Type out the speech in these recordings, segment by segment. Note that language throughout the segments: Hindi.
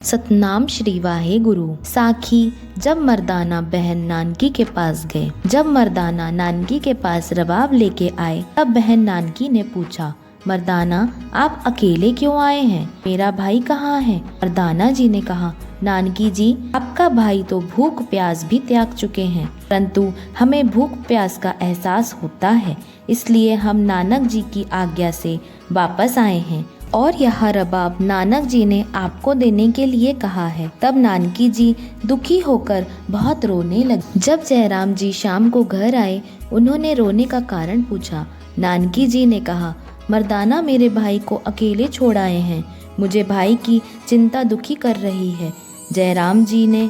सतनाम श्री वाहे गुरु। साखी जब मर्दाना बहन नानकी के पास गए। जब मर्दाना नानकी के पास रबाब लेके आए तब बहन नानकी ने पूछा, मर्दाना आप अकेले क्यों आए हैं? मेरा भाई कहाँ है? मर्दाना जी ने कहा, नानकी जी आपका भाई तो भूख प्यास भी त्याग चुके हैं, परंतु हमें भूख प्यास का एहसास होता है, इसलिए हम नानक जी की आज्ञा से वापस आए हैं और यह रबाब नानक जी ने आपको देने के लिए कहा है। तब नानकी जी दुखी होकर बहुत रोने लगे। जब जयराम जी शाम को घर आए, उन्होंने रोने का कारण पूछा। नानकी जी ने कहा, मर्दाना मेरे भाई को अकेले छोड़ आए हैं, मुझे भाई की चिंता दुखी कर रही है। जयराम जी ने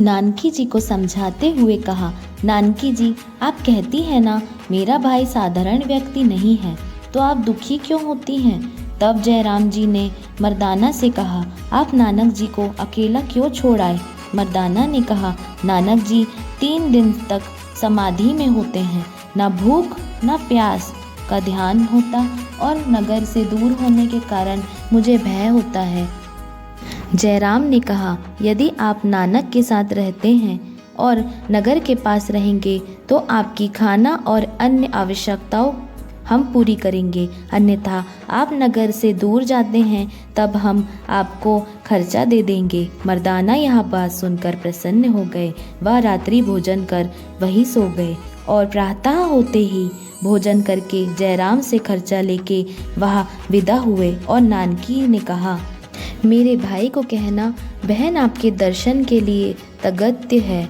नानकी जी को समझाते हुए कहा, नानकी जी आप कहती हैं ना मेरा भाई साधारण व्यक्ति नहीं है, तो आप दुखी क्यों होती हैं? तब जयराम जी ने मर्दाना से कहा, आप नानक जी को अकेला क्यों छोड़ आए? मर्दाना ने कहा, नानक जी 3 दिन तक समाधि में होते हैं, ना भूख ना प्यास का ध्यान होता और नगर से दूर होने के कारण मुझे भय होता है। जयराम ने कहा, यदि आप नानक के साथ रहते हैं और नगर के पास रहेंगे तो आपकी खाना और अन्य आवश्यकताओं हम पूरी करेंगे, अन्यथा आप नगर से दूर जाते हैं तब हम आपको खर्चा दे देंगे। मर्दाना यह बात सुनकर प्रसन्न हो गए। वह रात्रि भोजन कर वहीं सो गए और प्रातः होते ही भोजन करके जयराम से खर्चा लेके वह विदा हुए और नानकी ने कहा, मेरे भाई को कहना बहन आपके दर्शन के लिए तगत्य है।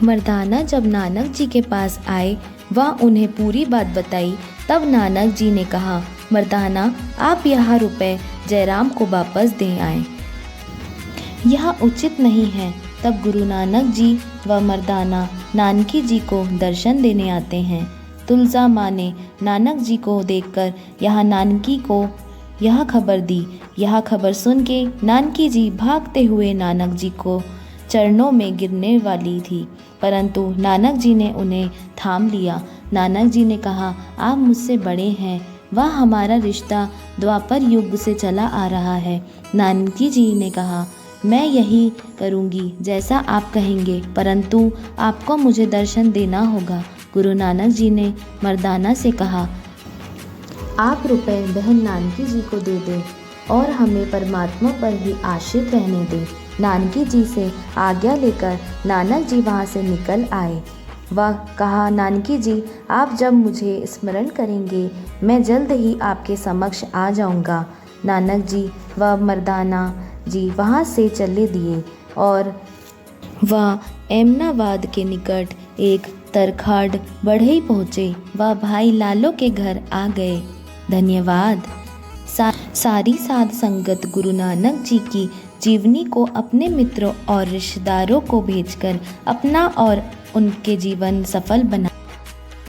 मर्दाना जब नानक जी के पास आए वह उन्हें पूरी बात बताई। तब नानक जी ने कहा, मर्दाना आप यह रुपए जयराम को वापस दे आए, यह उचित नहीं है। तब गुरु नानक जी व मर्दाना नानकी जी को दर्शन देने आते हैं। तुलजा माँ ने नानक जी को देखकर यह नानकी को यह खबर दी। यह खबर सुन के नानकी जी भागते हुए नानक जी को चरणों में गिरने वाली थी, परंतु नानक जी ने उन्हें थाम लिया। नानक जी ने कहा, आप मुझसे बड़े हैं, वह हमारा रिश्ता द्वापर युग से चला आ रहा है। नानकी जी ने कहा, मैं यही करूँगी जैसा आप कहेंगे, परंतु आपको मुझे दर्शन देना होगा। गुरु नानक जी ने मर्दाना से कहा, आप रुपए बहन नानकी जी को दे दें और हमें परमात्मा पर ही आश्रित रहने दें। नानकी जी से आज्ञा लेकर नानक जी वहाँ से निकल आए। वह कहा, नानकी जी आप जब मुझे स्मरण करेंगे मैं जल्द ही आपके समक्ष आ जाऊँगा। नानक जी व मर्दाना जी वहाँ से चले दिए और वह एमनाबाद के निकट एक तरखाड़ बढ़ई पहुँचे। वह भाई लालो के घर आ गए। धन्यवाद। सारी साध संगत गुरु नानक जी की जीवनी को अपने मित्रों और रिश्तेदारों को भेजकर अपना और उनके जीवन सफल बना